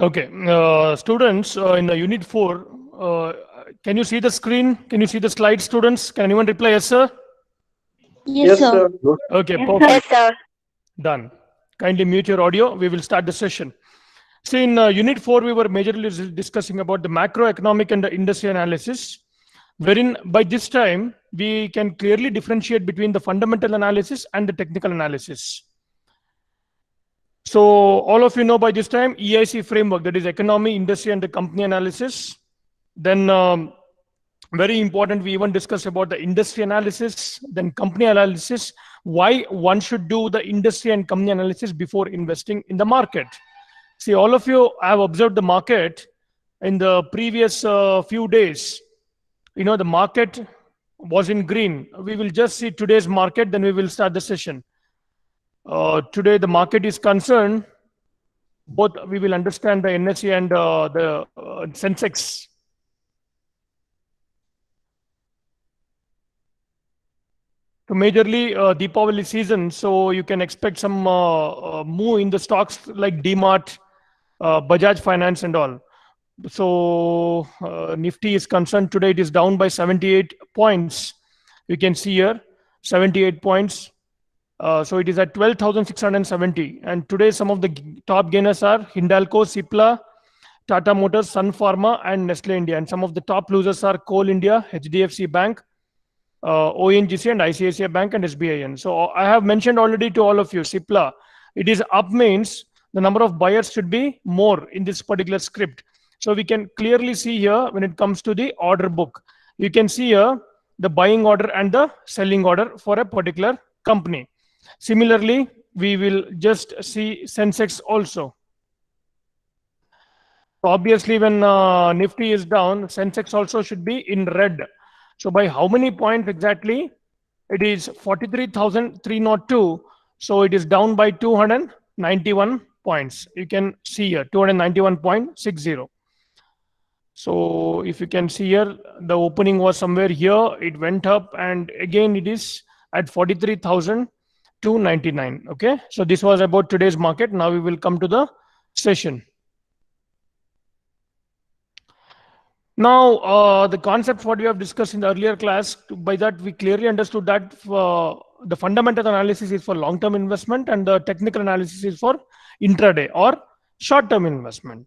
Okay, students, in Unit 4, can you see the screen? Can you see the slide, students? Can anyone reply yes, sir? Yes, Yes, sir. sir. Okay, Yes, perfect. sir. Done. Kindly mute your audio. We will start the session. See, in Unit 4, we were majorly discussing about the macroeconomic and the industry analysis, wherein by this time, we can clearly differentiate between the fundamental analysis and the technical analysis. So all of you know by this time, EIC framework, that is economy, industry, and the company analysis. Then very important, we even discussed about the industry analysis, then company analysis, why one should do the industry and company analysis before investing in the market. See, all of you have observed the market in the previous few days. You know, the market was in green. We will just see today's market, then we will start the session. Today, the market is concerned, both we will understand the NSE and the Sensex. So majorly Deepavali season, so you can expect some move in the stocks like DMart, Bajaj Finance and all. So Nifty is concerned today, it is down by 78 points. You can see here 78 points. So it is at 12,670. And today some of the top gainers are Hindalco, Cipla, Tata Motors, Sun Pharma, and Nestle India. And some of the top losers are Coal India, HDFC Bank, ONGC, and ICICI Bank, and SBIN. So I have mentioned already to all of you, Cipla, it is up means the number of buyers should be more in this particular script. So we can clearly see here when it comes to the order book, you can see here the buying order and the selling order for a particular company. Similarly, we will just see Sensex also. Obviously, when Nifty is down, Sensex also should be in red. So by how many points exactly? It is 43,302. So it is down by 291 points. You can see here 291.60. So if you can see here, the opening was somewhere here. It went up and again it is at 43,299. Okay. So this was about today's market. Now we will come to the session. Now, the concepts what we have discussed in the earlier class, by that we clearly understood that the fundamental analysis is for long-term investment and the technical analysis is for intraday or short-term investment.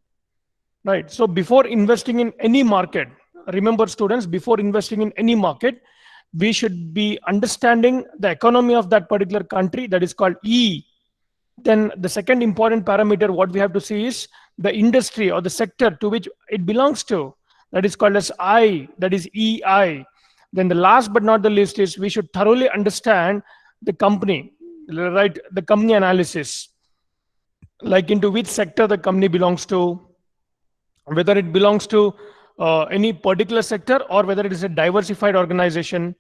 Right. So before investing in any market, remember students, before investing in any market, we should be understanding the economy of that particular country, that is called E. Then the second important parameter what we have to see is the industry or the sector to which it belongs to. That is called as I, that is EI. Then the last but not the least is we should thoroughly understand the company, right? The company analysis, like into which sector the company belongs to, whether it belongs to any particular sector or whether it is a diversified organization.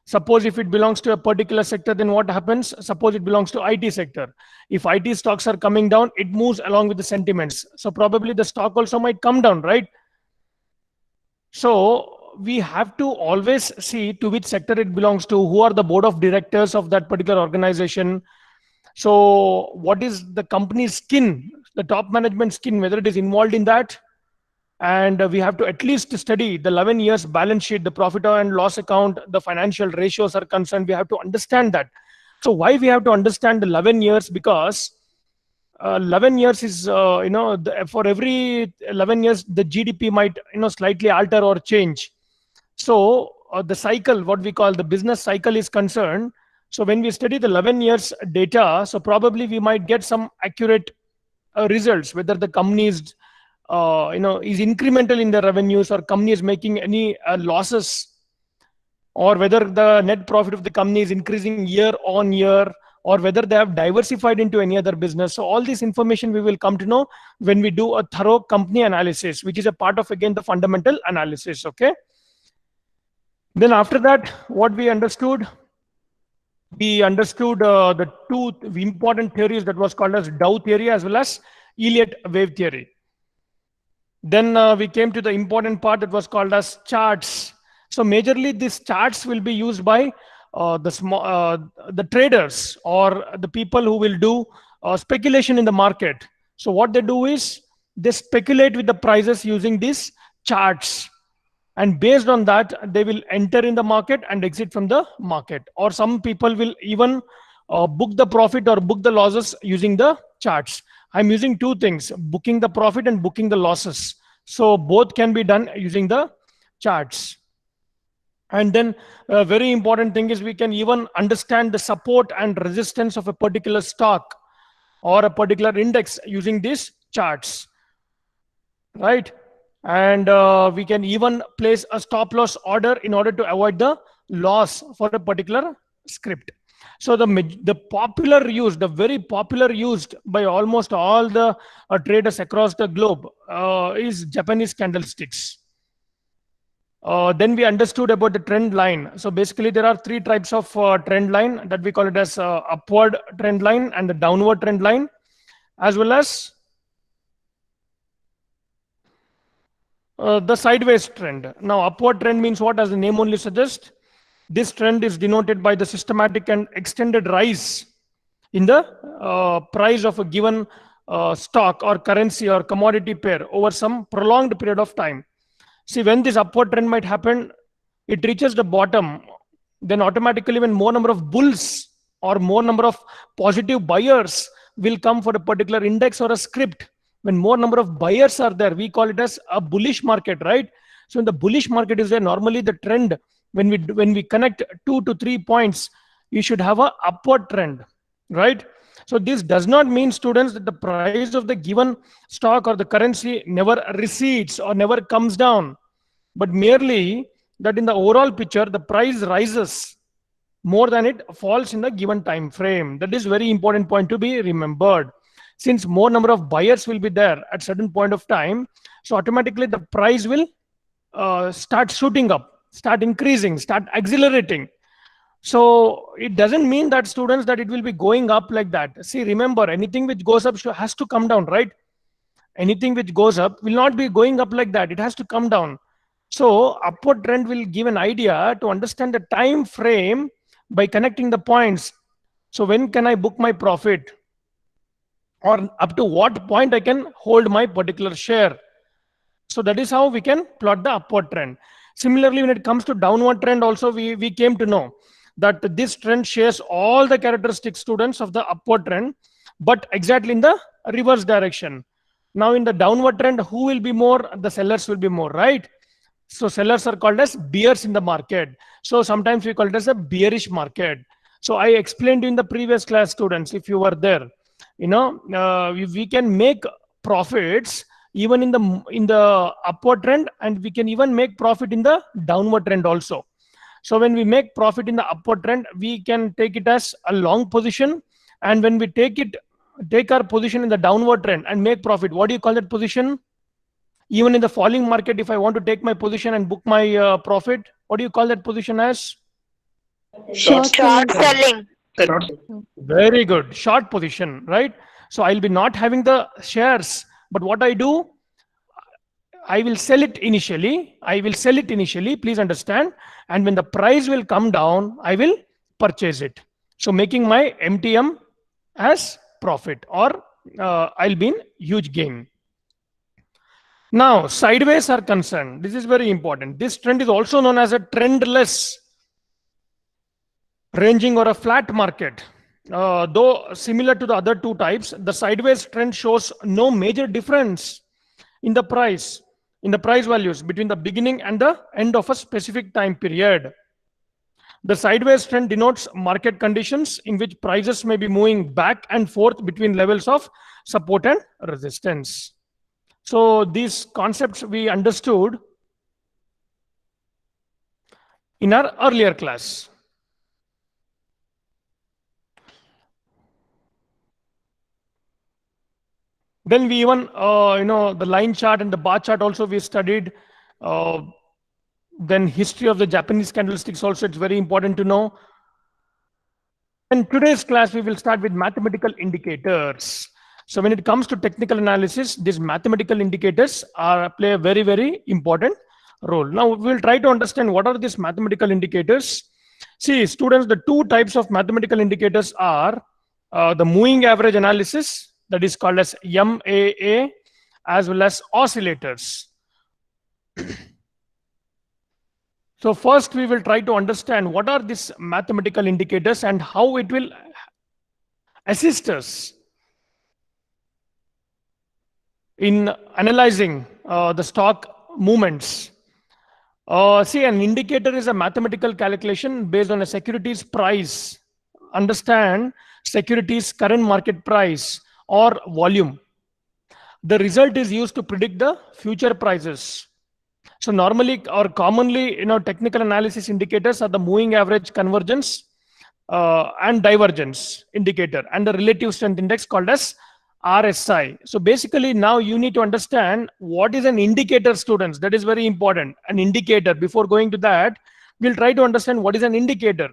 Suppose if it belongs to a particular sector, then what happens? Suppose it belongs to IT sector. If IT stocks are coming down, it moves along with the sentiments. So probably the stock also might come down, right? So we have to always see to which sector it belongs to, who are the board of directors of that particular organization. So what is the company's skin, the top management skin, whether it is involved in that. And we have to at least study the 11 years balance sheet, the profit and loss account, the financial ratios are concerned. We have to understand that. So why we have to understand the 11 years? Because 11 years is, for every 11 years, the GDP might, slightly alter or change. So the cycle, what we call the business cycle is concerned. So when we study the 11 years data, so probably we might get some accurate results, whether the company is, is incremental in the revenues or company is making any losses, or whether the net profit of the company is increasing year on year, or whether they have diversified into any other business. So all this information we will come to know when we do a thorough company analysis, which is a part of, again, the fundamental analysis. Okay. Then after that, what we understood the two important theories that was called as Dow theory as well as Elliott wave theory. Then we came to the important part that was called as charts. So majorly these charts will be used by the traders or the people who will do speculation in the market. So what they do is they speculate with the prices using these charts, and based on that they will enter in the market and exit from the market, or some people will even book the profit or book the losses using the charts. I'm using two things, booking the profit and booking the losses, so both can be done using the charts. And then a very important thing is we can even understand the support and resistance of a particular stock or a particular index using these charts, right? And we can even place a stop loss order in order to avoid the loss for a particular script. So the popular used, the very popular used by almost all the traders across the globe is Japanese candlesticks. Then we understood about the trend line. So basically there are three types of trend line that we call it as upward trend line and the downward trend line, as well as the sideways trend. Now upward trend means what? As the name only suggests, this trend is denoted by the systematic and extended rise in the price of a given stock or currency or commodity pair over some prolonged period of time. See, when this upward trend might happen, it reaches the bottom, then automatically when more number of bulls or more number of positive buyers will come for a particular index or a script. When more number of buyers are there, we call it as a bullish market, right? So in the bullish market is there, normally the trend, when we connect 2 to 3 points, you should have a upward trend, right? So this does not mean, students, that the price of the given stock or the currency never recedes or never comes down, but merely that in the overall picture, the price rises more than it falls in the given time frame. That is very important point to be remembered. Since more number of buyers will be there at certain point of time, so automatically the price will start shooting up, start increasing, start accelerating. So it doesn't mean that, students, that it will be going up like that. See, remember, anything which goes up has to come down, right? Anything which goes up will not be going up like that. It has to come down. So upward trend will give an idea to understand the time frame by connecting the points. So when can I book my profit? Or up to what point I can hold my particular share? So that is how we can plot the upward trend. Similarly, when it comes to downward trend also, we came to know that this trend shares all the characteristics, students, of the upward trend, but exactly in the reverse direction. Now in the downward trend, who will be more? The sellers will be more, right? So sellers are called as bears in the market. So sometimes we call it as a bearish market. So I explained in the previous class, students, if you were there, we can make profits even in the upward trend, and we can even make profit in the downward trend also. So when we make profit in the upward trend, we can take it as a long position, and when we take our position in the downward trend and make profit, what do you call that position? Even in the falling market, if I want to take my position and book my profit, what do you call that position as? Short selling. Very good. Short position, right? So I'll be not having the shares, but what I do, I will sell it initially. Please understand. And when the price will come down, I will purchase it. So making my MTM as profit, or I'll be in huge gain. Now, sideways are concerned. This is very important. This trend is also known as a trendless ranging or a flat market. Though similar to the other two types, the sideways trend shows no major difference in the price values between the beginning and the end of a specific time period. The sideways trend denotes market conditions in which prices may be moving back and forth between levels of support and resistance. So these concepts we understood in our earlier class. Then we even, the line chart and the bar chart also we studied. Then history of the Japanese candlesticks also, it's very important to know. In today's class, we will start with mathematical indicators. So when it comes to technical analysis, these mathematical indicators play a very, very important role. Now we'll try to understand what are these mathematical indicators. See, students, the two types of mathematical indicators are the moving average analysis, that is called as MAA, as well as oscillators. So first we will try to understand what are these mathematical indicators and how it will assist us in analyzing the stock movements. See, an indicator is a mathematical calculation based on a security's price. Understand security's current market price or volume. The result is used to predict the future prices. So normally or commonly, technical analysis indicators are the moving average convergence and divergence indicator and the relative strength index called as RSI. So basically now you need to understand what is an indicator, students. That is very important. An indicator. Before going to that, we'll try to understand what is an indicator.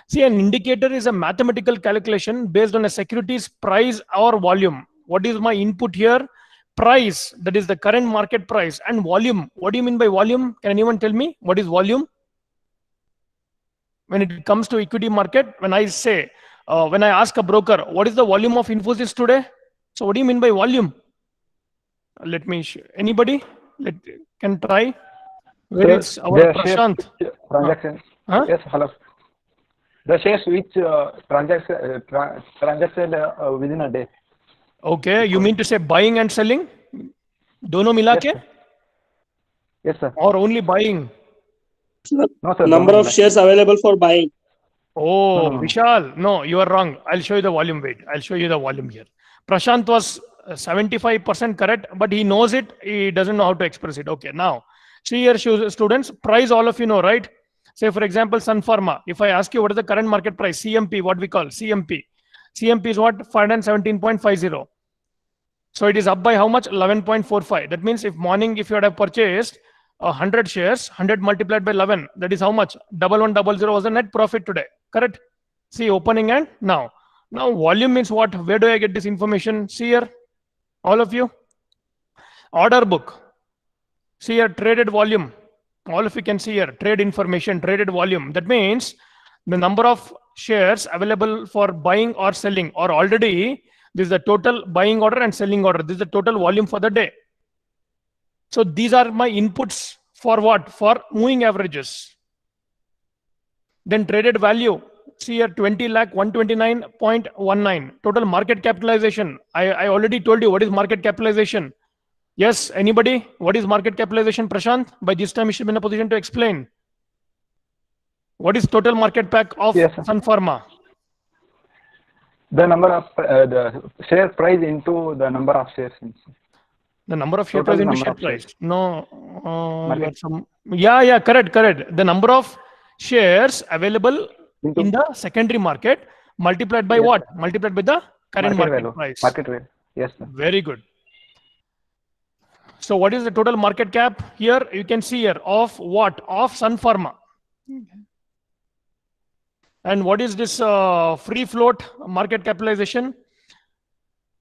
See, an indicator is a mathematical calculation based on a security's price or volume. What is my input here? Price, that is the current market price, and volume. What do you mean by volume? Can anyone tell me what is volume? When it comes to equity market, when I say, when I ask a broker, what is the volume of Infosys today? So what do you mean by volume? Let me show. Anybody can try. Where is our Prashant? Transaction. Huh? Yes, hello. The shares which transacted within a day. Okay, you mean to say buying and selling? Dono mila ke? Yes, sir. Or only buying? No, sir. Number of shares available for buying. Oh, No. Vishal, no, you are wrong. I'll show you the volume. Wait, I'll show you the volume here. Prashant was 75% correct, but he knows it. He doesn't know how to express it. Okay, now, see here, students, price all of you know, right? Say, for example, Sun Pharma. If I ask you what is the current market price, CMP, what we call CMP. CMP is what? 517.50. So it is up by how much? 11.45. That means if morning, if you had purchased 100 shares, 100 multiplied by 11, that is how much? 1100 was the net profit today. Correct? See, opening and now. Now, volume means what? Where do I get this information? See here, all of you. Order book. See here, traded volume. All of you can see here, trade information, traded volume. That means the number of shares available for buying or selling, or already this is the total buying order and selling order. This is the total volume for the day. So these are my inputs for what? For moving averages. Then traded value. See here, 20 lakh 129.19. Total market capitalization. I already told you what is market capitalization. Yes, anybody? What is market capitalization, Prashant? By this time, you should be in a position to explain. What is total market cap of Sun Pharma? The number of the share price into the number of shares. The number of share price into share price. No. Market. Yeah, correct. The number of shares available in the secondary market multiplied by what? Multiplied by the current market price. Market value. Yes, sir. Very good. So what is the total market cap here? You can see here of what? Of Sun Pharma. And what is this free float market capitalization?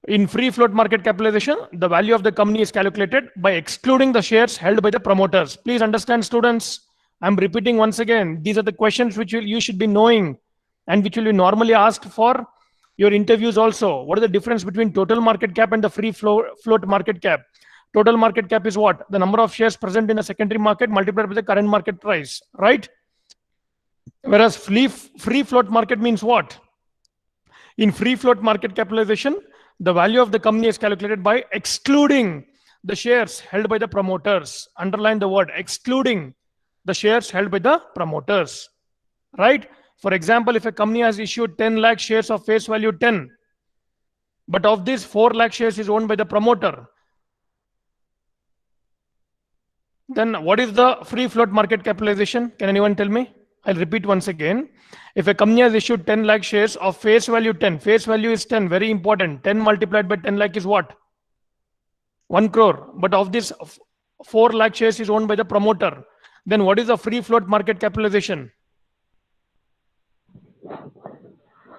In free float market capitalization, the value of the company is calculated by excluding the shares held by the promoters. Please understand, students. I'm repeating once again. These are the questions which you should be knowing and which will be normally asked for your interviews also. What is the difference between total market cap and the free float market cap? Total market cap is what? The number of shares present in a secondary market multiplied by the current market price, right? Whereas free float market means what? In free float market capitalization, the value of the company is calculated by excluding the shares held by the promoters. Underline the word excluding the shares held by the promoters, right? For example, if a company has issued 10 lakh shares of face value 10, but of this 4 lakh shares is owned by the promoter, then what is the free float market capitalization? Can anyone tell me? I'll repeat once again. If a company has issued 10 lakh shares of face value 10, face value is 10, very important. 10 multiplied by 10 lakh is what? 1 crore. But of this 4 lakh shares is owned by the promoter. Then what is the free float market capitalization?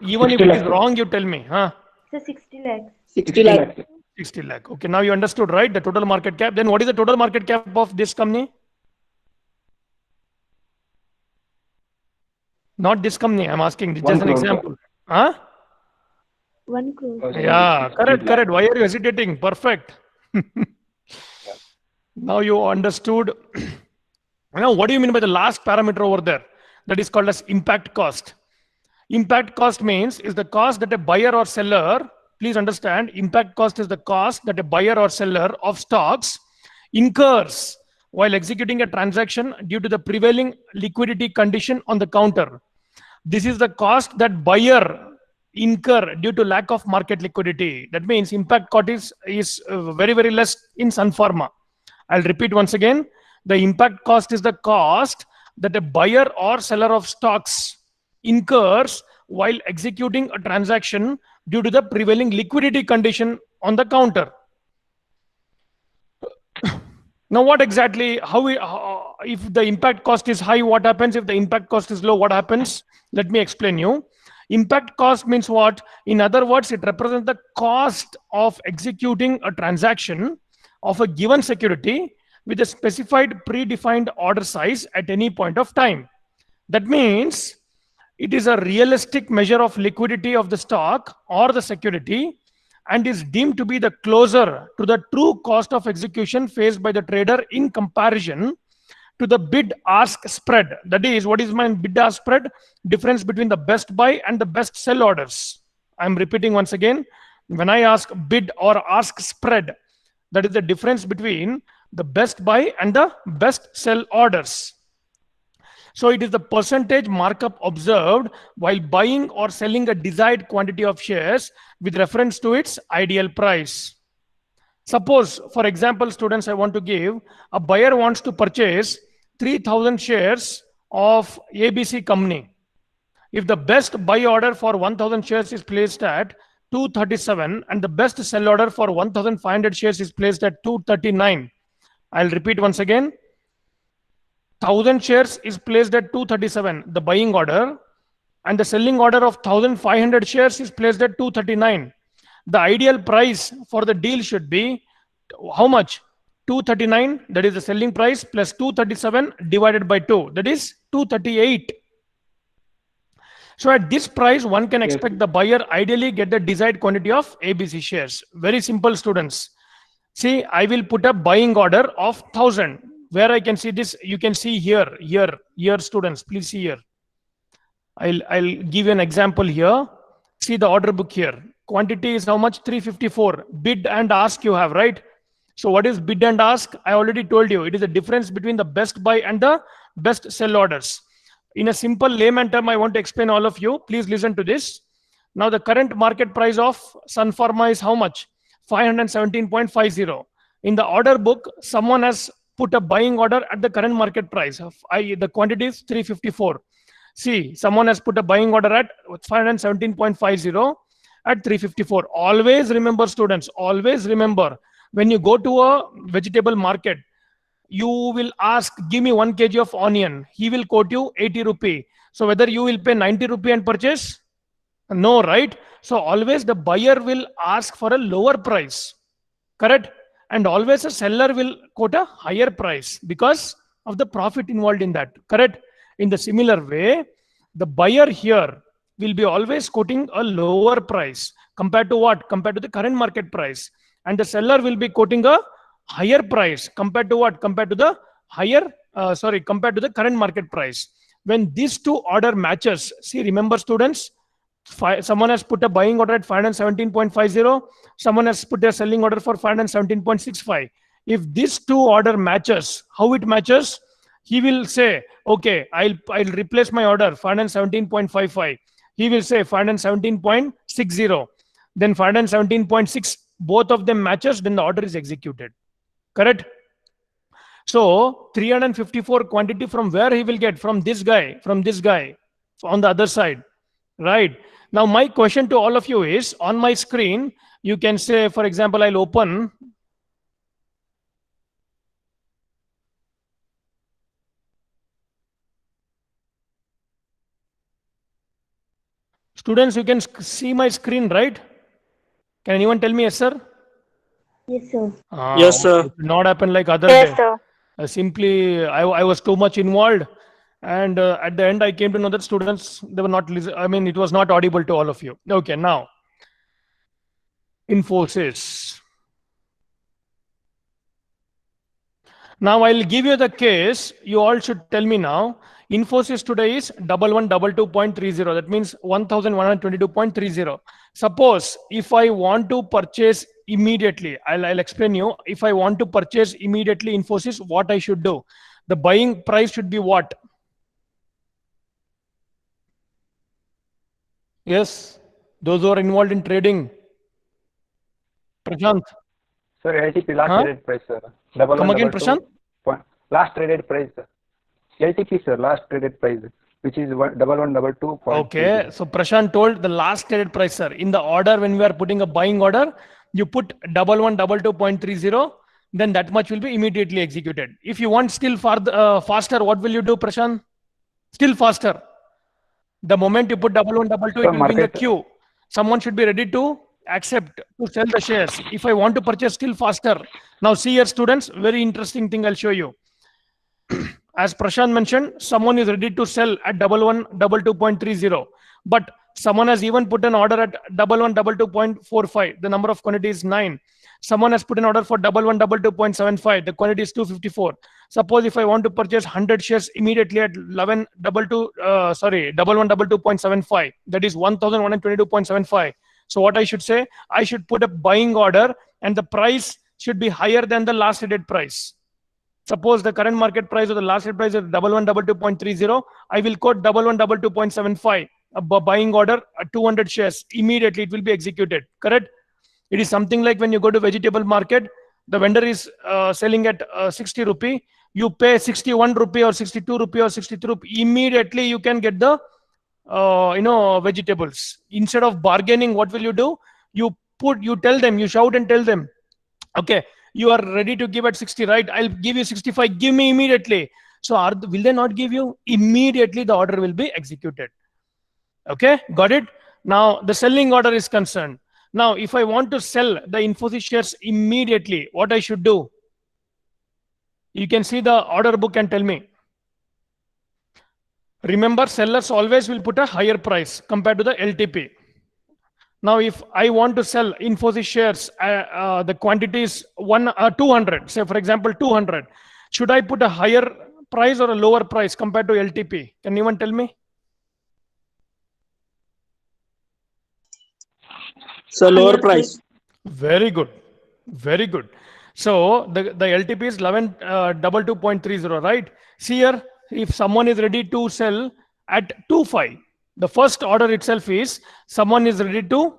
Even if it is wrong, you tell me. Huh? So 60 lakhs. 60 lakh. 60 lakh. Okay, now you understood, right? The total market cap. Then what is the total market cap of this company? Not this company, I'm asking. Just an example. Huh? 1 crore. Yeah, correct. Why are you hesitating? Perfect. Now you understood. Now, what do you mean by the last parameter over there? That is called as impact cost. Impact cost means is the cost that a buyer or seller, please understand, impact cost is the cost that a buyer or seller of stocks incurs while executing a transaction due to the prevailing liquidity condition on the counter. This is the cost that buyer incur due to lack of market liquidity. That means impact cost is very, very less in Sun Pharma. I'll repeat once again. The impact cost is the cost that a buyer or seller of stocks incurs while executing a transaction due to the prevailing liquidity condition on the counter. Now, what exactly, if the impact cost is high, what happens? If the impact cost is low, what happens? Let me explain you. Impact cost means what? In other words, it represents the cost of executing a transaction of a given security with a specified predefined order size at any point of time. That means it is a realistic measure of liquidity of the stock or the security and is deemed to be the closer to the true cost of execution faced by the trader in comparison to the bid-ask spread. That is, what is my bid-ask spread? Difference between the best buy and the best sell orders. I'm repeating once again. When I ask bid or ask spread, that is the difference between the best buy and the best sell orders. So it is the percentage markup observed while buying or selling a desired quantity of shares with reference to its ideal price. Suppose, for example, students, I want to give, a buyer wants to purchase 3,000 shares of ABC company. If the best buy order for 1,000 shares is placed at 237 and the best sell order for 1,500 shares is placed at 239, I'll repeat once again. 1,000 shares is placed at 237, the buying order, and the selling order of 1,500 shares is placed at 239. The ideal price for the deal should be how much? 239, that is the selling price, plus 237 divided by 2, that is 238. So at this price, one can expect the buyer ideally get the desired quantity of ABC shares. Very simple, students. See, I will put a buying order of 1,000. Where I can see this, you can see here, students, please see here. I'll give you an example here. See the order book here. Quantity is how much? 354. Bid and ask you have, right? So what is bid and ask? I already told you. It is the difference between the best buy and the best sell orders. In a simple layman term, I want to explain all of you. Please listen to this. Now the current market price of Sun Pharma is how much? 517.50. In the order book, someone has put a buying order at the current market price. The quantity is 354. See, someone has put a buying order at 517.50 at 354. Always remember, students, always remember, when you go to a vegetable market, you will ask, give me 1 kg of onion. He will quote you 80 rupee. So whether you will pay 90 rupee and purchase? No, right? So always the buyer will ask for a lower price. Correct? And always a seller will quote a higher price because of the profit involved in that. Correct? In the similar way, the buyer here will be always quoting a lower price compared to what? Compared to the current market price. And the seller will be quoting a higher price compared to what? Compared to the compared to the current market price. When these two order matches, see, remember, students, someone has put a buying order at 517.50. Someone has put a selling order for 517.65. If these two order matches, how it matches? He will say, okay, I'll replace my order 517.55. He will say 517.60. Then 517.6. Both of them matches, then the order is executed. Correct? So 354 quantity from where he will get? From this guy on the other side. Right? Now my question to all of you is, on my screen, you can say, for example, I'll open. Students, you can see my screen, right? Can anyone tell me yes, sir? Yes, sir. Yes, sir. It did not happen like other Yes, day. sir. Simply, I was too much involved. And at the end, I came to know that students, they were not listening. I mean, it was not audible to all of you. Okay, now. Infosys. Now I'll give you the case. You all should tell me now. Infosys today is 1122.30. That means 1122.30. Suppose if I want to purchase immediately, I'll explain you. If I want to purchase immediately Infosys, what I should do? The buying price should be what? Yes, those who are involved in trading. Prashant. Sir, LTP last Huh? traded price, sir. Double Come one again, double Prashant? two point. Last traded price, sir. LTP, sir. Last traded price, which is 1112 point. Okay, so Prashant told the last traded price, sir. In the order, when we are putting a buying order, you put 1122.30, then that much will be immediately executed. If you want still faster, what will you do, Prashant? Still faster. The moment you put 1122, it So will be in the market. queue. Someone should be ready to accept to sell the shares. If I want to purchase still faster. Now see here, students, very interesting thing I'll show you. As Prashant mentioned, someone is ready to sell at 1122.30, but someone has even put an order at 1122.45. The number of quantity is 9. Someone has put an order for 1122.75. The quantity is 254. Suppose if I want to purchase 100 shares immediately at 1122.75, that is 1122.75. So what I should say? I should put a buying order, and the price should be higher than the last traded price. Suppose the current market price or the last trade price is 1122.30. I will quote 1122.75. A buying order at 200 shares. Immediately it will be executed. Correct? It is something like when you go to vegetable market, the vendor is selling at 60 rupee. You pay 61 rupee or 62 rupee or 63 rupee. Immediately you can get the vegetables. Instead of bargaining, what will you do? You tell them, you shout and tell them, okay, you are ready to give at 60, right? I'll give you 65. Give me immediately. So will they not give you? Immediately the order will be executed. Okay, got it? Now the selling order is concerned. Now, if I want to sell the Infosys shares immediately, what I should do? You can see the order book and tell me. Remember, sellers always will put a higher price compared to the LTP. Now, if I want to sell Infosys shares, the quantity is 200, say for example, 200. Should I put a higher price or a lower price compared to LTP? Can anyone tell me? So lower price. Very good. Very good. So the LTP is 1122.30, right? See here, if someone is ready to sell at 25, the first order itself is someone is ready to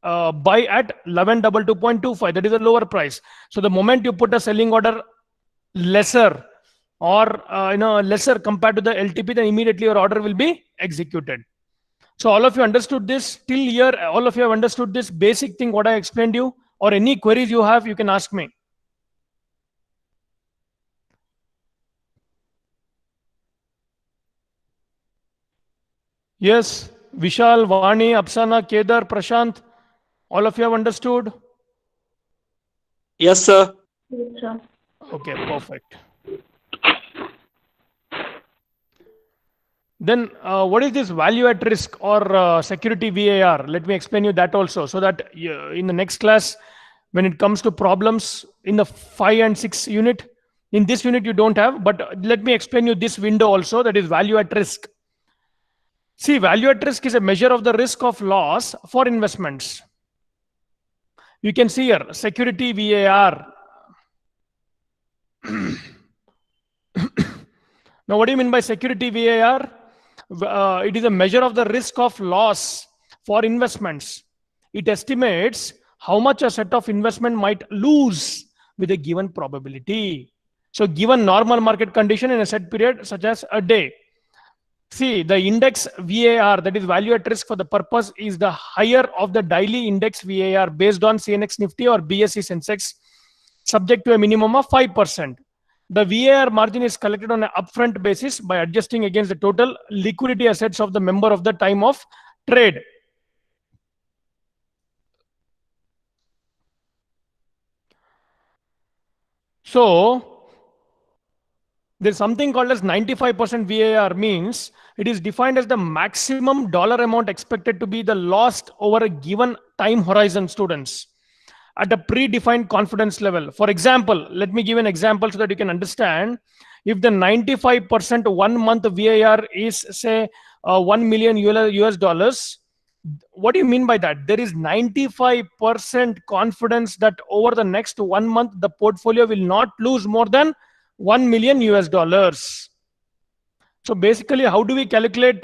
buy at 1122.25. That is a lower price. So the moment you put a selling order lesser or lesser compared to the LTP, then immediately your order will be executed. So all of you understood this till here. All of you have understood this basic thing what I explained you, or any queries you have, you can ask me. Yes, Vishal, Vani, Apsana, Kedar, Prashant, all of you have understood? Yes, sir. Yes, sir. Okay, perfect. Then what is this value at risk or security VAR? Let me explain you that also, so that in the next class, when it comes to problems in the 5 and 6 unit, in this unit you don't have, but let me explain you this window also, that is value at risk. See, value at risk is a measure of the risk of loss for investments. You can see here, security VAR. Now, what do you mean by security VAR? It is a measure of the risk of loss for investments. It estimates how much a set of investment might lose with a given probability. So, given normal market condition in a set period, such as a day. See, the index VAR, that is value at risk for the purpose, is the higher of the daily index VAR based on CNX Nifty or BSE Sensex, subject to a minimum of 5%. The VAR margin is collected on an upfront basis by adjusting against the total liquidity assets of the member of the time of trade. So, there's something called as 95% VAR, means it is defined as the maximum dollar amount expected to be the lost over a given time horizon, students. at a predefined confidence level. For example, let me give an example so that you can understand. If the 95% 1 month VAR is say 1 million US dollars, what do you mean by that? There is 95% confidence that over the next 1 month the portfolio will not lose more than 1 million US dollars. So basically, how do we calculate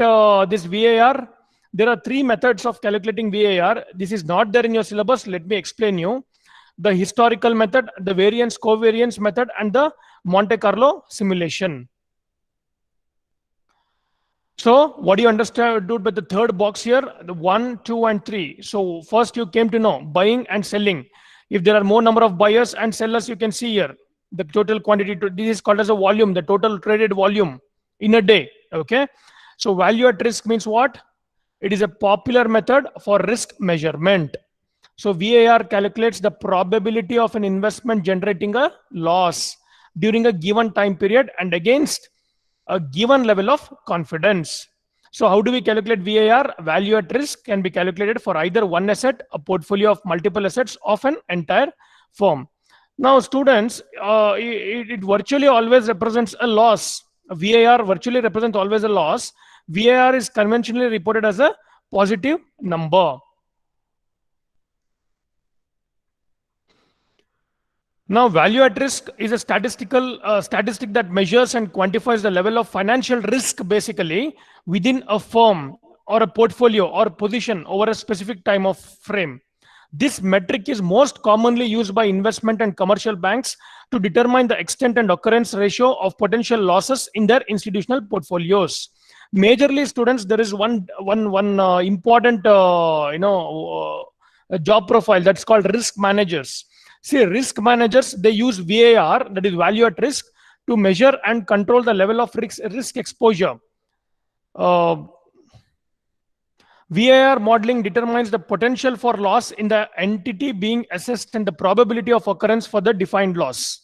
this VAR? There are three methods of calculating VAR. This is not there in your syllabus. Let me explain you. The historical method, the variance covariance method, and the Monte Carlo simulation. So what do you understand by the third box here? The 1, 2, and 3. So first you came to know buying and selling. If there are more number of buyers and sellers, you can see here the total quantity. This is called as a volume, the total traded volume in a day. Okay. So value at risk means what? It is a popular method for risk measurement. So VAR calculates the probability of an investment generating a loss during a given time period and against a given level of confidence. So how do we calculate VAR? Value at risk can be calculated for either one asset, a portfolio of multiple assets, of an entire firm. Now students, it virtually always represents a loss. VAR virtually represents always a loss. VAR is conventionally reported as a positive number. Now, value at risk is a statistic that measures and quantifies the level of financial risk basically within a firm or a portfolio or position over a specific time of frame. This metric is most commonly used by investment and commercial banks to determine the extent and occurrence ratio of potential losses in their institutional portfolios. Majorly, students, there is one important job profile that's called risk managers. See, risk managers, they use VAR, that is value at risk, to measure and control the level of risk exposure. VAR modeling determines the potential for loss in the entity being assessed and the probability of occurrence for the defined loss.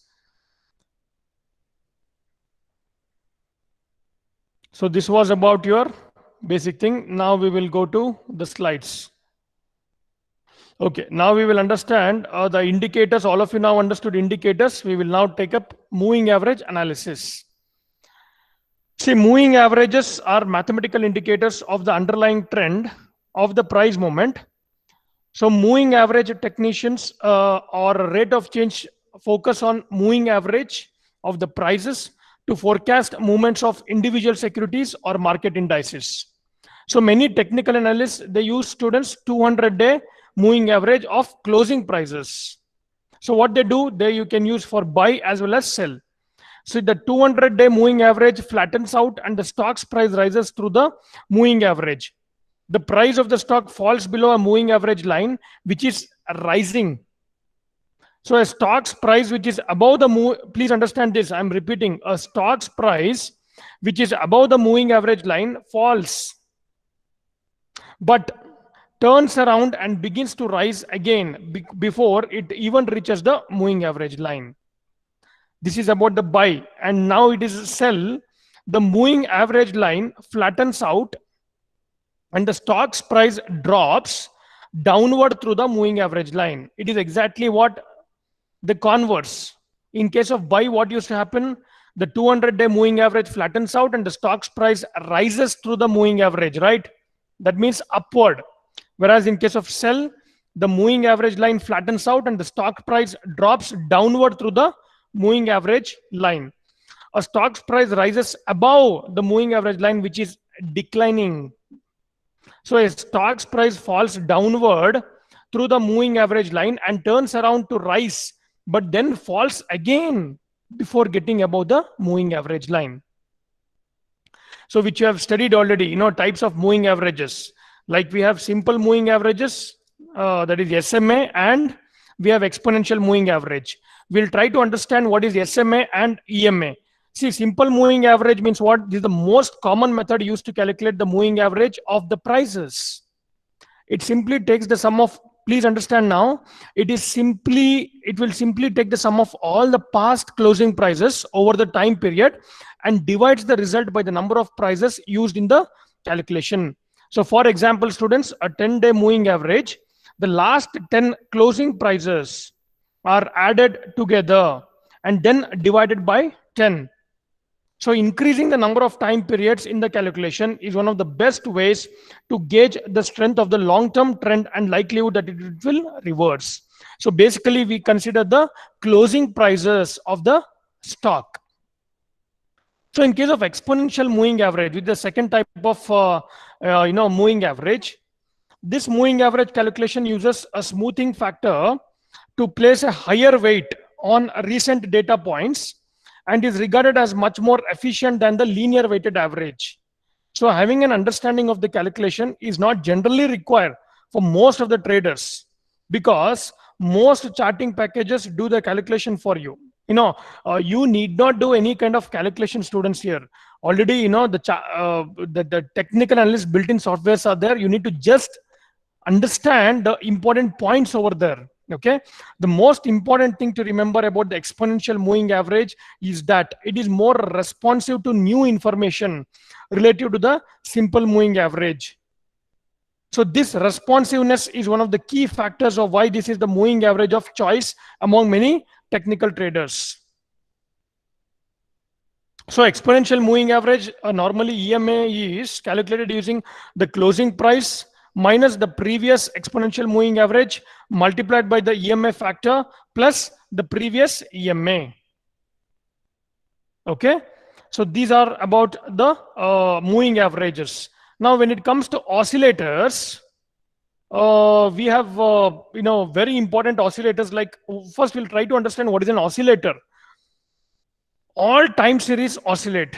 So this was about your basic thing. Now we will go to the slides. Okay, now we will understand the indicators. All of you now understood indicators. We will now take up moving average analysis. See, moving averages are mathematical indicators of the underlying trend of the price movement. So moving average technicians or rate of change focus on moving average of the prices to forecast movements of individual securities or market indices. So many technical analysts, they use students 200-day moving average of closing prices. So what they do, you can use for buy as well as sell. So the 200-day moving average flattens out and the stock's price rises through the moving average. The price of the stock falls below a moving average line, which is rising. So a stock's price which is above the please understand this, I'm repeating, a stock's price which is above the moving average line falls, but turns around and begins to rise again before it even reaches the moving average line. This is about the buy, and now it is sell. The moving average line flattens out and the stock's price drops downward through the moving average line. It is exactly what the converse. In case of buy, what used to happen? The 200-day moving average flattens out and the stock's price rises through the moving average, right? That means upward. Whereas in case of sell, the moving average line flattens out and the stock price drops downward through the moving average line. A stock's price rises above the moving average line, which is declining. So a stock's price falls downward through the moving average line and turns around to rise, but then falls again before getting above the moving average line. So which you have studied already, types of moving averages. Like we have simple moving averages, that is SMA, and we have exponential moving average. We'll try to understand what is SMA and EMA. See, simple moving average means what? This is the most common method used to calculate the moving average of the prices. It simply takes the sum of, please understand now, it will simply take the sum of all the past closing prices over the time period and divides the result by the number of prices used in the calculation. So for example, students, a 10-day moving average, the last 10 closing prices are added together and then divided by 10. So increasing the number of time periods in the calculation is one of the best ways to gauge the strength of the long-term trend and likelihood that it will reverse. So basically we consider the closing prices of the stock. So in case of exponential moving average, with the second type of moving average, this moving average calculation uses a smoothing factor to place a higher weight on recent data points and is regarded as much more efficient than the linear weighted average. So having an understanding of the calculation is not generally required for most of the traders, because most charting packages do the calculation for you. You need not do any kind of calculation, students here. Already, the technical analysis built-in softwares are there. You need to just understand the important points over there. Okay, the most important thing to remember about the exponential moving average is that it is more responsive to new information relative to the simple moving average. So this responsiveness is one of the key factors of why this is the moving average of choice among many technical traders. So exponential moving average, normally EMA is calculated using the closing price minus the previous exponential moving average multiplied by the EMA factor plus the previous EMA. Okay, so these are about the moving averages. Now when it comes to oscillators, we have very important oscillators. Like, first we'll try to understand what is an oscillator. All time series oscillate.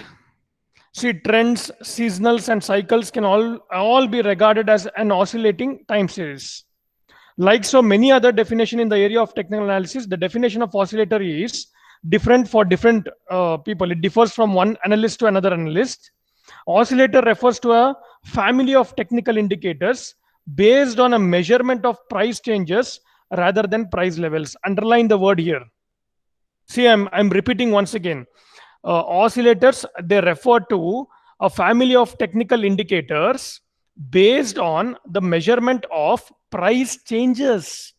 See, trends, seasonals, and cycles can all be regarded as an oscillating time series. Like so many other definition in the area of technical analysis, the definition of oscillator is different for different people. It differs from one analyst to another analyst. Oscillator refers to a family of technical indicators based on a measurement of price changes rather than price levels. Underline the word here. See, I'm repeating once again. Oscillators, they refer to a family of technical indicators based on the measurement of price changes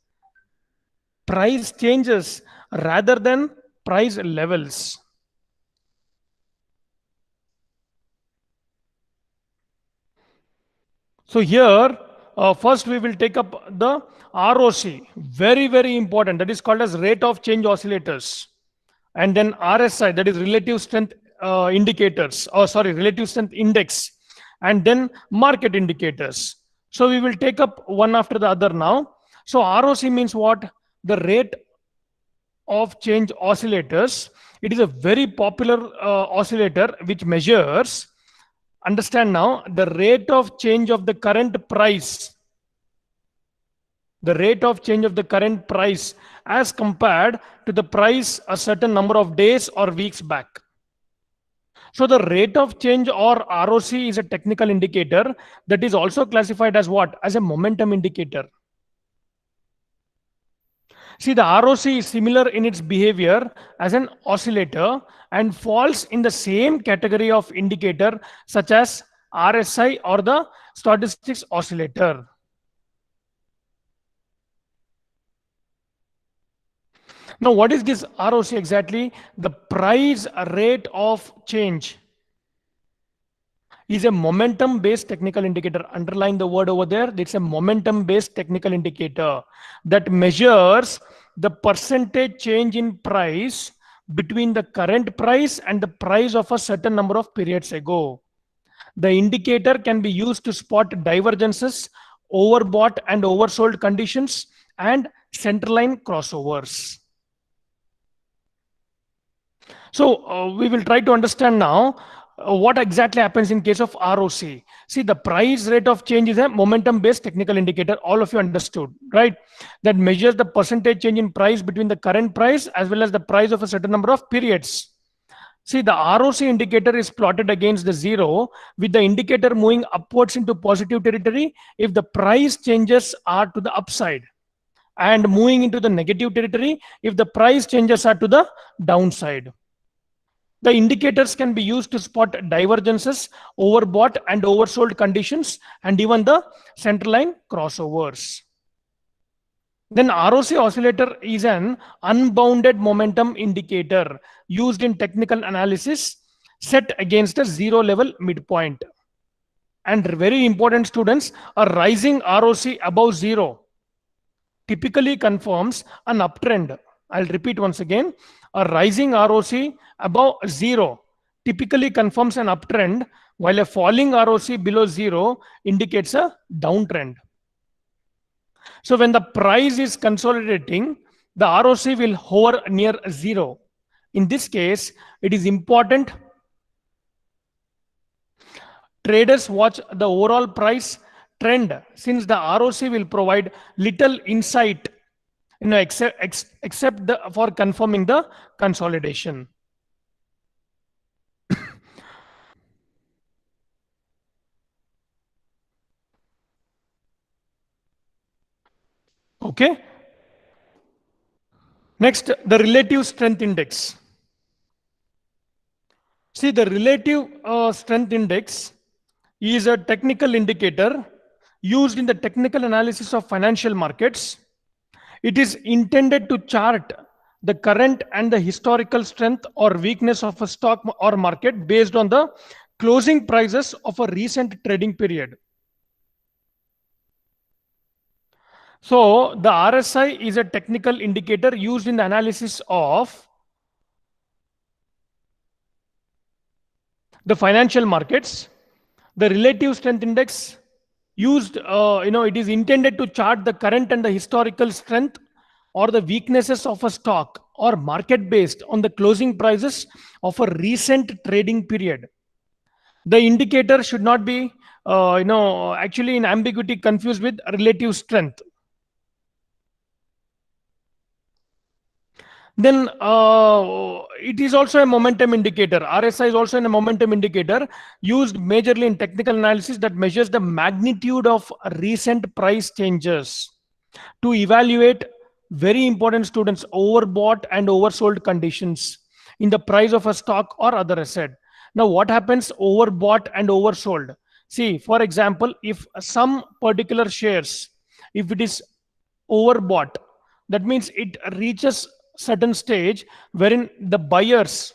rather than price levels. So here, first we will take up the ROC, very, very important. That is called as rate of change oscillators. And then RSI, that is relative strength indicators, relative strength index, and then market indicators. So we will take up one after the other now. So ROC means what? The rate of change oscillators. It is a very popular oscillator which measures, understand now, the rate of change of the current price. The rate of change of the current price as compared to the price a certain number of days or weeks back. So the rate of change, or ROC, is a technical indicator that is also classified as what? As a momentum indicator. See, the ROC is similar in its behavior as an oscillator and falls in the same category of indicator such as RSI or the statistics oscillator. Now, what is this ROC exactly? The price rate of change is a momentum-based technical indicator. Underline the word over there. It's a momentum-based technical indicator that measures the percentage change in price between the current price and the price of a certain number of periods ago. The indicator can be used to spot divergences, overbought and oversold conditions, and centerline crossovers. So we will try to understand now what exactly happens in case of ROC. See, the price rate of change is a momentum-based technical indicator. All of you understood, right? That measures the percentage change in price between the current price as well as the price of a certain number of periods. See, the ROC indicator is plotted against the zero, with the indicator moving upwards into positive territory if the price changes are to the upside, and moving into the negative territory if the price changes are to the downside. The indicators can be used to spot divergences, overbought and oversold conditions, and even the centerline crossovers. Then ROC oscillator is an unbounded momentum indicator used in technical analysis set against a zero level midpoint. And very important, students, a rising ROC above zero typically confirms an uptrend. I'll repeat once again. A rising ROC above zero typically confirms an uptrend, while a falling ROC below zero indicates a downtrend. So when the price is consolidating, the ROC will hover near zero. In this case, it is important traders watch the overall price trend, since the ROC will provide little insight, except for confirming the consolidation. Okay. Next, the relative strength index. See, the relative strength index is a technical indicator used in the technical analysis of financial markets. It is intended to chart the current and the historical strength or weakness of a stock or market based on the closing prices of a recent trading period. So the RSI is a technical indicator used in the analysis of the financial markets. The relative strength index used, it is intended to chart the current and the historical strength or the weaknesses of a stock or market based on the closing prices of a recent trading period. The indicator should not be, actually in ambiguity confused with relative strength. Then it is also a momentum indicator. RSI is also a momentum indicator used majorly in technical analysis that measures the magnitude of recent price changes to evaluate, very important, students, overbought and oversold conditions in the price of a stock or other asset. Now, what happens overbought and oversold? See, for example, if some particular shares, if it is overbought, that means it reaches certain stage wherein the buyers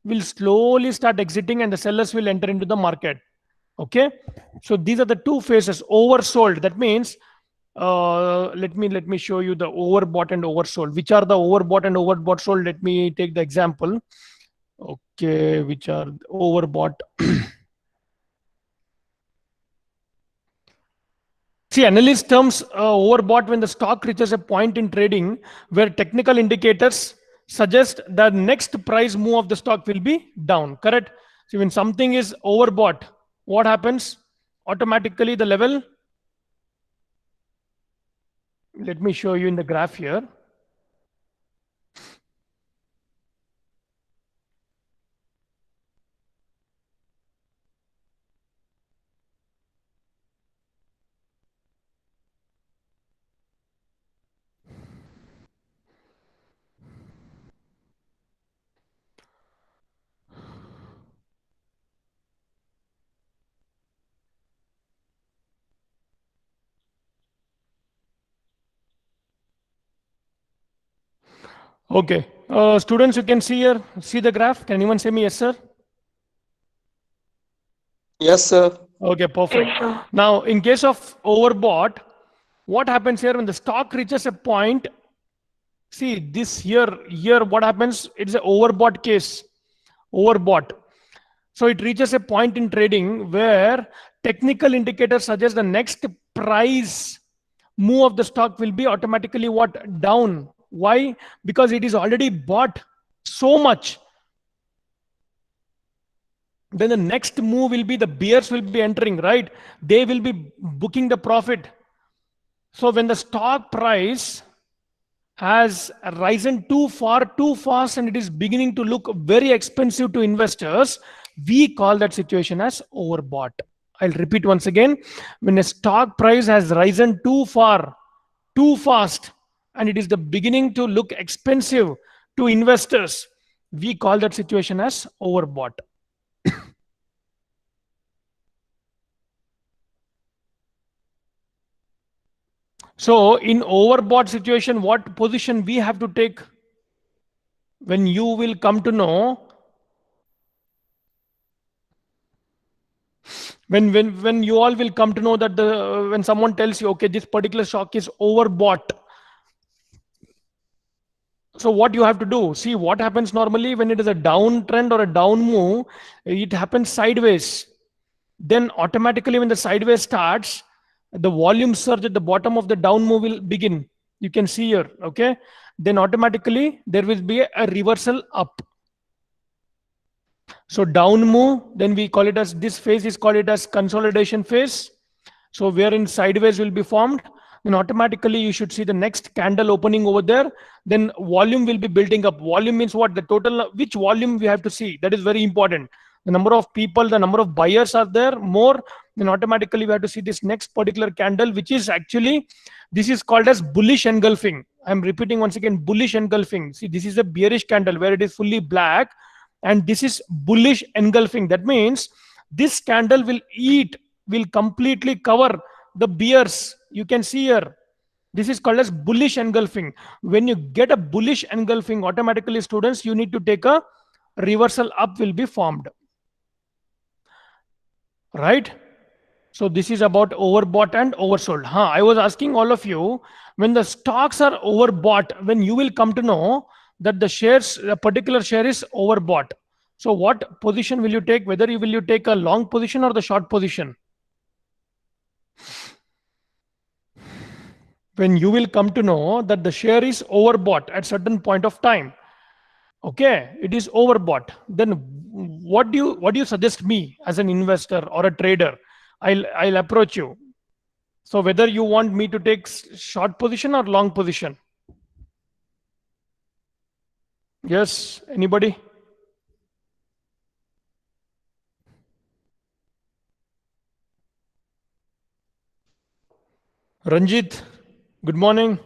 will slowly start exiting and the sellers will enter into the market. Okay, so these are the two phases. Oversold, that means let me show you the overbought and oversold. Which are the overbought and overbought sold? Let me take the example. Okay, which are overbought? See, analyst terms overbought when the stock reaches a point in trading where technical indicators suggest the next price move of the stock will be down. Correct? So when something is overbought, what happens? Automatically the level, let me show you in the graph here. Okay. Students, you can see here, see the graph. Can anyone say me yes, sir? Yes, sir. Okay, perfect. Now, in case of overbought, what happens here when the stock reaches a point? See, this here, what happens? It's an overbought case. Overbought. So it reaches a point in trading where technical indicators suggest the next price move of the stock will be automatically what? Down. Why? Because it is already bought so much. Then the next move will be the bears will be entering, right? They will be booking the profit. So when the stock price has risen too far, too fast, and it is beginning to look very expensive to investors, we call that situation as overbought. I'll repeat once again. When a stock price has risen too far, too fast, and it is the beginning to look expensive to investors, we call that situation as overbought. So in overbought situation, what position we have to take? When you will come to know, when you all will come to know that when someone tells you, okay, this particular stock is overbought, so what you have to do, see what happens normally when it is a downtrend or a down move, it happens sideways. Then automatically when the sideways starts, the volume surge at the bottom of the down move will begin. You can see here, okay? Then automatically there will be a reversal up. So down move, then we call it as, this phase is called it as consolidation phase. So wherein sideways will be formed, then automatically you should see the next candle opening over there. Then volume will be building up. Volume means what? The total, which volume we have to see. That is very important. The number of people, the number of buyers are there more, then automatically we have to see this next particular candle, which is actually, this is called as bullish engulfing. I'm repeating once again, bullish engulfing. See, this is a bearish candle where it is fully black, and this is bullish engulfing. That means this candle will completely cover the bears. You can see here, this is called as bullish engulfing. When you get a bullish engulfing, automatically students, you need to take a reversal up will be formed, right? So this is about overbought and oversold. I was asking all of you, when the stocks are overbought, when you will come to know that a particular share is overbought, so what position will you take? Whether will you take a long position or the short position? When you will come to know that the share is overbought at certain point of time, okay, it is overbought, then what do you suggest me as an investor or a trader? I'll approach you. So whether you want me to take short position or long position? Yes, anybody? Ranjit, good morning.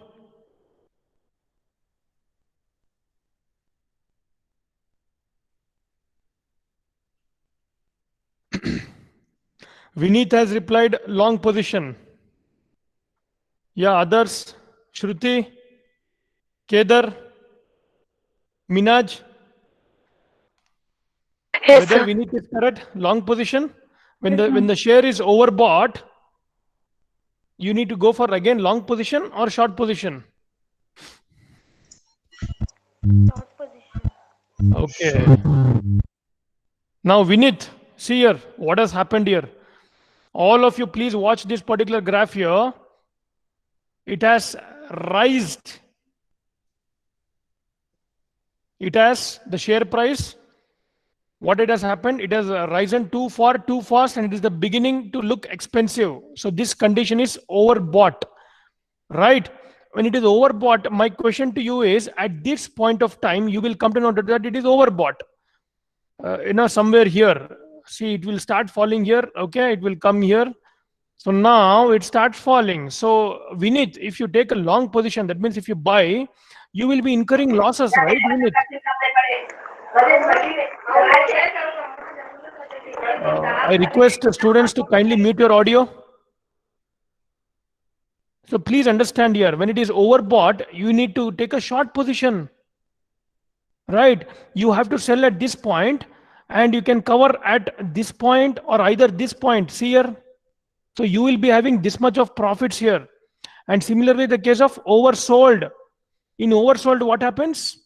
Vineet has replied long position. Yeah, others, Shruti, Kedar, Minaj. Yes, Whether sir. Vineet is correct, long position. When the share is overbought, you need to go for again long position or short position. Short position. Okay. Now Vineet, see here what has happened here. All of you, please watch this particular graph here. It has rised. It has the share price. What it has happened, it has risen too far, too fast, and it is the beginning to look expensive. So this condition is overbought, right? When it is overbought, my question to you is, at this point of time, you will come to know that it is overbought. Somewhere here, see, it will start falling here. Okay, it will come here. So now it starts falling. So Vinit, if you take a long position, that means if you buy, you will be incurring losses, right, Vinit? I request the students to kindly mute your audio. So please understand here, when it is overbought, you need to take a short position, right? You have to sell at this point, and you can cover at this point or either this point. See here. So you will be having this much of profits here. And similarly, the case of oversold. In oversold, what happens?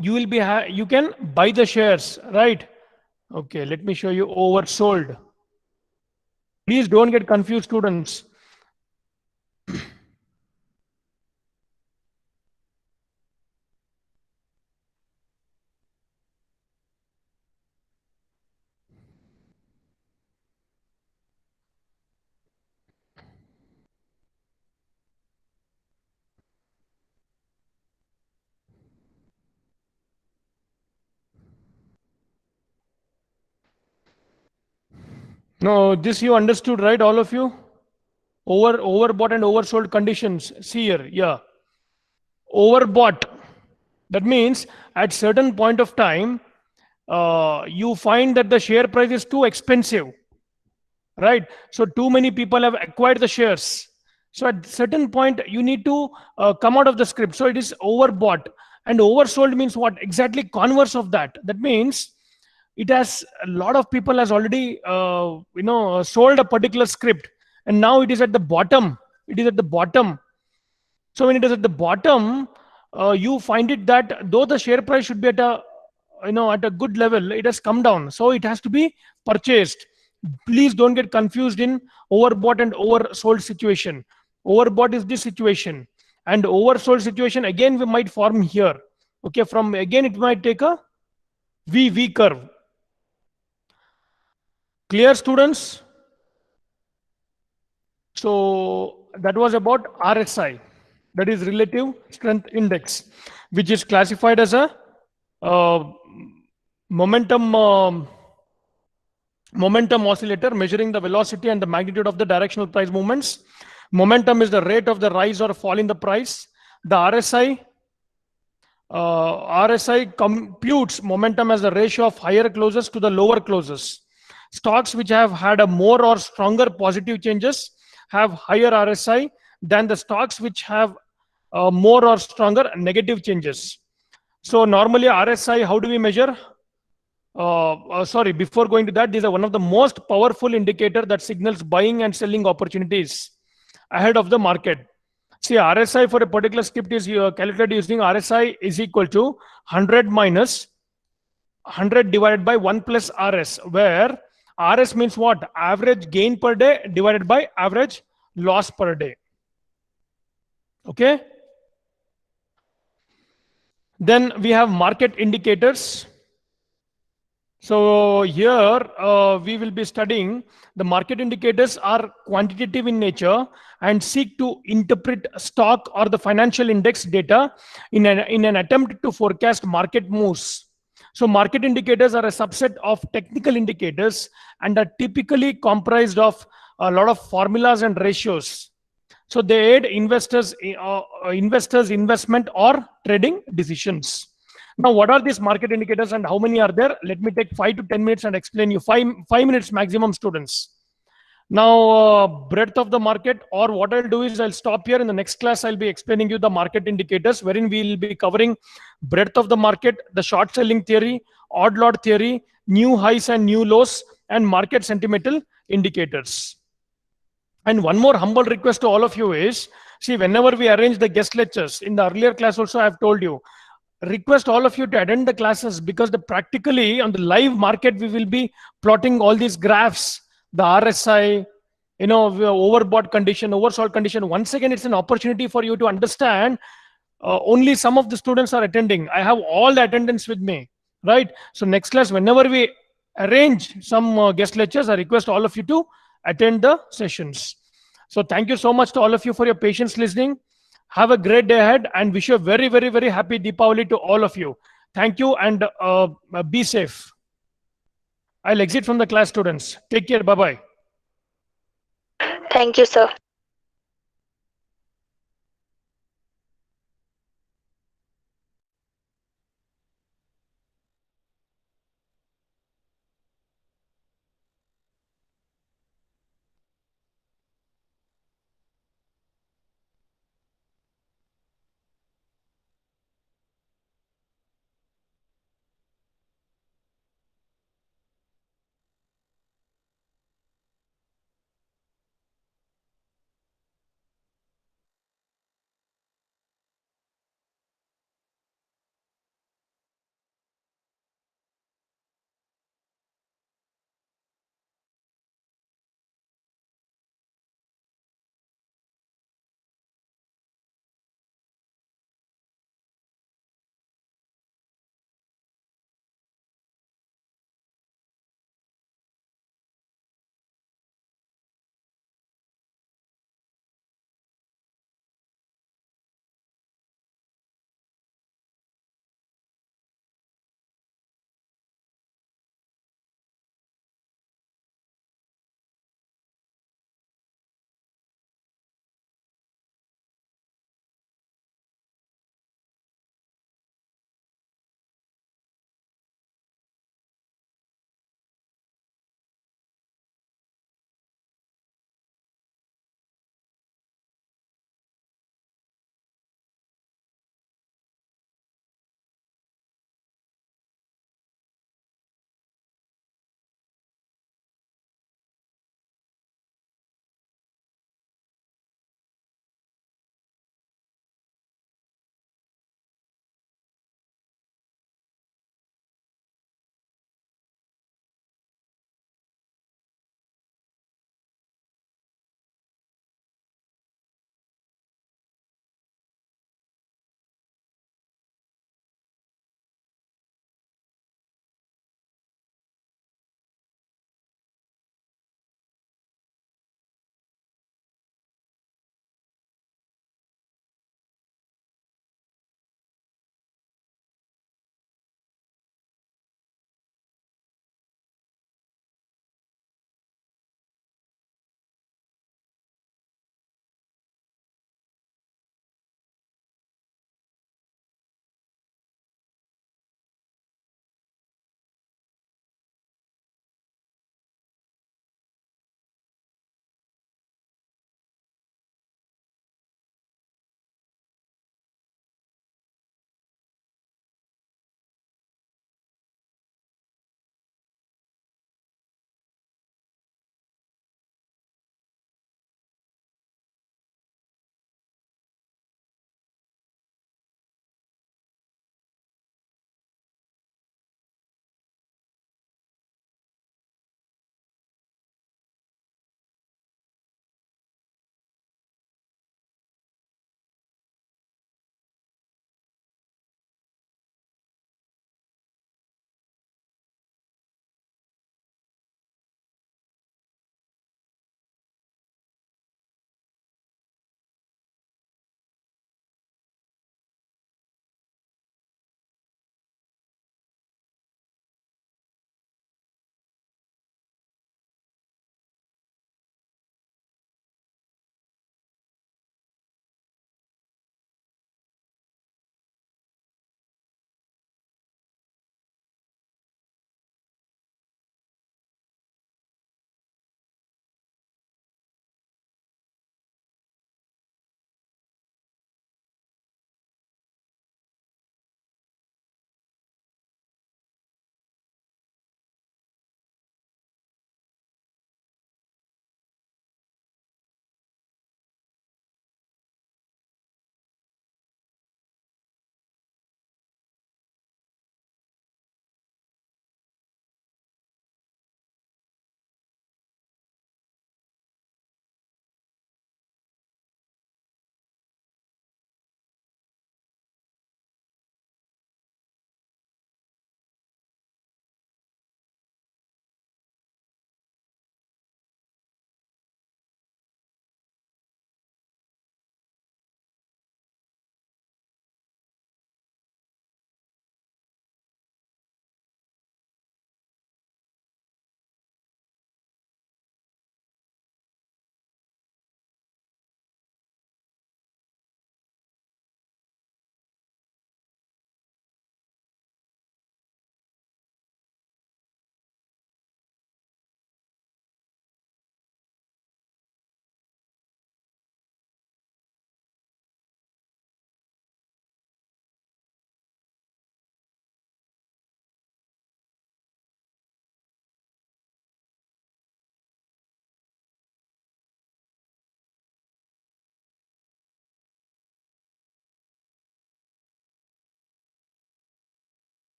You can buy the shares, right? Okay, let me show you oversold. Please don't get confused, students. No, this you understood, right? All of you? Overbought and oversold conditions. See here, yeah. Overbought. That means at certain point of time, you find that the share price is too expensive, right? So too many people have acquired the shares. So at certain point, you need to come out of the script. So it is overbought, and oversold means what? Exactly converse of that. That means it has a lot of people has already sold a particular script, and now it is at the bottom. It is at the bottom. So when it is at the bottom, you find it that though the share price should be at a at a good level, it has come down. So it has to be purchased. Please don't get confused in overbought and oversold situation. Overbought is this situation, and oversold situation again we might form here. Okay, from again it might take a V curve. Clear, students? So that was about RSI, that is relative strength index, which is classified as a uh, momentum momentum oscillator, measuring the velocity and the magnitude of the directional price movements. Momentum is the rate of the rise or fall in the price. The RSI computes momentum as the ratio of higher closes to the lower closes. Stocks which have had a more or stronger positive changes have higher RSI than the stocks which have more or stronger negative changes. So normally RSI, how do we measure? Sorry, before going to that, these are one of the most powerful indicator that signals buying and selling opportunities ahead of the market. See, RSI for a particular script is calculated using RSI is equal to 100 minus 100 divided by 1 plus RS, where RS means what? Average gain per day divided by average loss per day. Okay. Then we have market indicators. So here we will be studying the market indicators are quantitative in nature and seek to interpret stock or the financial index data in an attempt to forecast market moves. So market indicators are a subset of technical indicators and are typically comprised of a lot of formulas and ratios. So they aid investors investment or trading decisions. Now, what are these market indicators and how many are there? Let me take 5 to 10 minutes and explain you. Five minutes maximum, students. Now, breadth of the market, or what I'll do is I'll stop here. In the next class, I'll be explaining you the market indicators, wherein we'll be covering breadth of the market, the short selling theory, odd lot theory, new highs and new lows, and market sentimental indicators. And one more humble request to all of you is, see, whenever we arrange the guest lectures, in the earlier class also I've told you, request all of you to attend the classes, because practically on the live market we will be plotting all these graphs, the RSI, overbought condition, oversold condition. Once again, it's an opportunity for you to understand. Only some of the students are attending. I have all the attendance with me, right? So next class, whenever we arrange some guest lectures, I request all of you to attend the sessions. So thank you so much to all of you for your patience listening. Have a great day ahead and wish you a very, very, very happy Deepavali to all of you. Thank you and be safe. I'll exit from the class, students. Take care. Bye-bye. Thank you, sir.